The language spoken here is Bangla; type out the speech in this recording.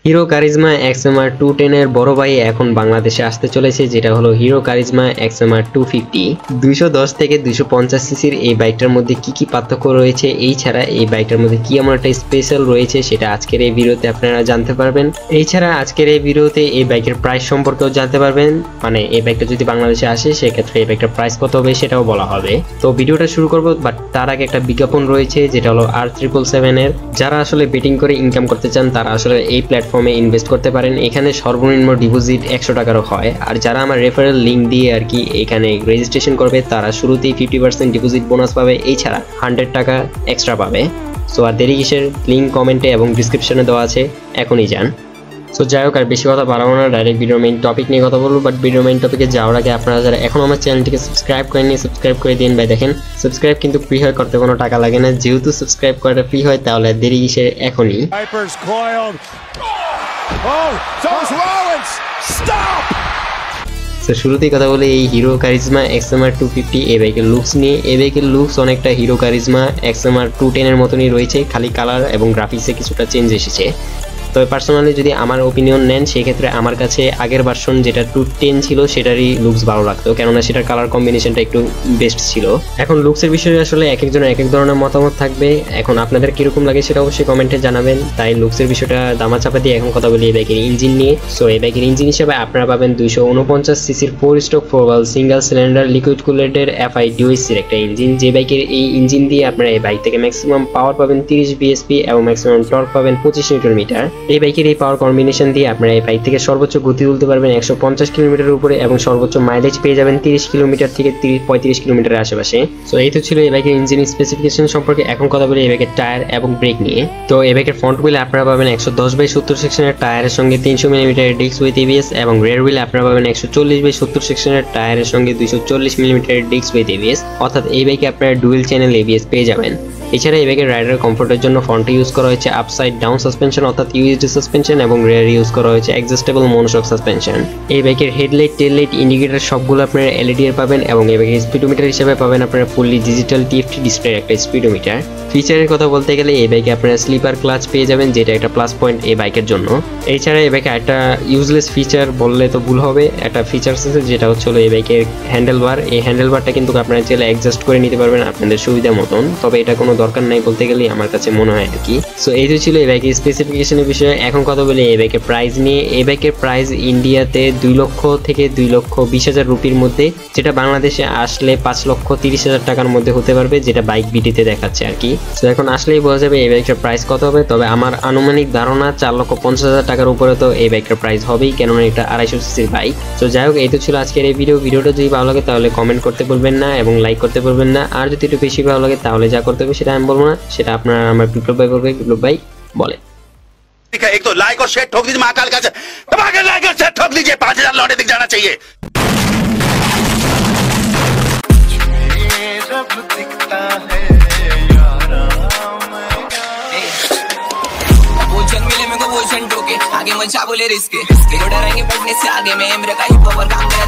হিরো কারিজমা এক্সএমআর 210 এর বড় ভাই এখন বাংলাদেশে আসতে চলেছে, যেটা হলো হিরো কারিজমা এক্সএমআর 250। 210 থেকে 250 সিসির এই বাইকটার মধ্যে কি কি পার্থক্য রয়েছে, এই ছাড়া এই বাইকটার মধ্যে কি এমন একটা স্পেশাল রয়েছে সেটা আজকের এই ভিডিওতে আপনারা জানতে পারবেন। এই ছাড়া আজকের এই ভিডিওতে এই বাইকের প্রাইস সম্পর্কেও জানতে পারবেন, মানে এই বাইকটা যদি বাংলাদেশে আসে সেক্ষেত্রে এই বাইকটার প্রাইস কত হবে সেটাও বলা হবে। তো ভিডিওটা শুরু করব, বাট তার আগে একটা বিজ্ঞাপন রয়েছে যেটা হলো R777 এর। যারা আসলে বেটিং করে ইনকাম করতে চান তারা আসলে এই প্ল্যাটফর্মে ইনভেস্ট করতে পারেন। এখানে সর্বনিম্ন ডিপোজিট 100 টাকারও হয়, আর যারা আমার রেফারেল লিঙ্ক দিয়ে আর কি এখানে রেজিস্ট্রেশন করবে তারা শুরুতেই 50% ডিপোজিট বোনাস পাবে, এই ছাড়া 100 টাকা এক্সট্রা পাবে। সো আর দেরি কিসের, লিঙ্ক কমেন্টে এবং ডিসক্রিপশনে দেওয়া আছে, এখনই যান। সো যাই হোক, আর বেশি কথা বাড়াবো না, ডাইরেক্ট ভিডিও মেইন টপিক নিয়ে কথা বলবো। বাট ভিডিও মেইন টপিকে যাওয়ার আগে আপনারা যারা এখন আমার চ্যানেলটিকে সাবস্ক্রাইব করেননি সাবস্ক্রাইব করে দিন ভাই। দেখেন সাবস্ক্রাইব কিন্তু ফ্রি হয়, করতে কোনো টাকা লাগে না। যেহেতু সাবস্ক্রাইব করাটা ফ্রি হয় তাহলে দেরি কিসের, এখনই। তো শুরুতেই কথা বলি এই হিরো কারিজমা এক্সএমআর 250 এই বাইকের লুকস নিয়ে। এই বাইকের লুকস অনেকটা হিরো কারিজমা এক্সএমআর 210 এর মতনই রয়েছে, খালি কালার এবং গ্রাফিক্সে কিছুটা চেঞ্জ এসেছে। তবে পার্সোনালি যদি আমার ওপিনিয়ন নেন সেক্ষেত্রে আমার কাছে আগের ভার্সন যেটা 210 ছিল সেটারই লুকস ভালো লাগতো, কেননা সেটার কালার কম্বিনেশনটা একটু বেস্ট ছিল। এখন লুকসের বিষয়ে আসলে এক একজনের এক এক ধরনের মতামত থাকবে, এখন আপনাদের কিরকম লাগে সেটা অবশ্যই কমেন্টে জানাবেন। তাই লুকসের বিষয়টা দামাচাপা দিয়ে এখন কথা বলি এই বাইকের ইঞ্জিন নিয়ে। সো এই বাইকের ইঞ্জিন হিসেবে আপনারা পাবেন 249 সিসির 4 stroke 4 valve single cylinder liquid cooled FI DOHC একটা ইঞ্জিন। যে বাইকের এই ইঞ্জিন দিয়ে আপনারা এই বাইক থেকে ম্যাক্সিমাম পাওয়ার পাবেন 30 bhp এবং ম্যাক্সিমাম টর্ক পাবেন 25 নিউটন মিটার। এই বাইকের এই পাওয়ার কম্বিনেশন দিয়ে আপনারা এই বাইক থেকে সর্বোচ্চ গতি তুলতে পারবেন 150 কিলোমিটারের উপরে এবং সর্বোচ্চ মাইলেজ পেয়ে যাবেন 30 কিলোমিটার থেকে 35 কিলোমিটারের আশেপাশে। সো এই তো ছিল এই বাইকের ইঞ্জিন স্পেসিফিকেশন সম্পর্কে। এখন কথা বলি এই বাইকের টায়ার এবং ব্রেক নিয়ে। তো এই বাইকের ফ্রন্ট হুইলে আপনারা পাবেন 110/70 সেকশনের টায়ারের সঙ্গে 300 মিলিমিটারের ডিস্ক উইথ ABS, এবং রেয়ার হুইলে আপনারা পাবেন 140/70 সেকশনের টায়ারের সঙ্গে 240 মিলিমিটারের ডিস্ক উইথ ABS। অর্থাৎ এই বাইকে আপনারা ডুয়েল চ্যানেল ABS পেয়ে যাবেন। এছাড়া এই বাইকের রাইডার কমফোর্টের জন্য ফ্রন্টে ইউজ করা হয়েছে আপসাইড ডাউন সাসপেনশন অর্থাৎ UHD সাসপেনশন, এবং রেয়ার ইউজ করা হয়েছে অ্যাডজাস্টেবল মনোশক সাসপেনশন। এই বাইকের হেডলাইট, টেল লাইট, ইন্ডিকেটর সবগুলো আপনারা LED এর পাবেন, এবং এই বাইকের স্পিডোমিটার হিসেবে পাবেন আপনারা ফুললি ডিজিটাল TFT ডিসপ্লে একটা স্পিডোমিটার। ফিচারের কথা বলতে গেলে এই বাইকে আপনারা স্লিপার ক্লাচ পেয়ে যাবেন, যেটা একটা প্লাস পয়েন্ট এই বাইকের জন্য। এছাড়া এই বাইকে একটা ইউজলেস ফিচার বললে তো ভুল হবে, একটা ফিচার আছে যেটা হচ্ছে এই বাইকের হ্যান্ডেল বার। এই হ্যান্ডেল বারটা কিন্তু আপনারা চাইলে অ্যাডজাস্ট করে নিতে পারবেন আপনাদের সুবিধা মতন, তবে এটা কোনো দরকার নাই বলতে গেলে আমার কাছে মনে হয় আর কি। সো এই তো ছিল এই বাইকের স্পেসিফিকেশনের বিষয়ে। এখন কথা বলি এই বাইকের প্রাইস নিয়ে। এই বাইকের প্রাইস ইন্ডিয়াতে 2 লক্ষ থেকে 2,20,000 রুপির মধ্যে, যেটা বাংলাদেশে আসলে 5,30,000 টাকার মধ্যে হতে পারবে, যেটা বাইক বিডিতে দেখাচ্ছে আর কি। সো এখন আসলেই বোঝা যাবে এই বাইকটার প্রাইস কত হবে, তবে আমার আনুমানিক ধারণা 4,50,000 টাকার উপরে তো এই বাইকটার প্রাইস হবেই, কেননা এটা 250 সিসির বাইক। তো যাই হোক, এই তো ছিল আজকের এই ভিডিওটা যদি ভালো লাগে তাহলে কমেন্ট করতে বলবেন না এবং লাইক করতে বলবেন না, আর যদি একটু বেশি ভালো লাগে তাহলে যা করতে হবে সেটা আমি বলবো না, সেটা আপনারা আমার বিপ্লব ভাই করবে। বিপ্লব ভাই বলে एक तो लाइक और शेयर ठोक दीजिए, महाकाल का लाइक और शेयर ठोक लीजिए, 5,000 लौटे दिख जाना चाहिए। आगे मचा बोले रिस्क, डरेंगे बढ़ने से आगे में मेरा का ही पावर काम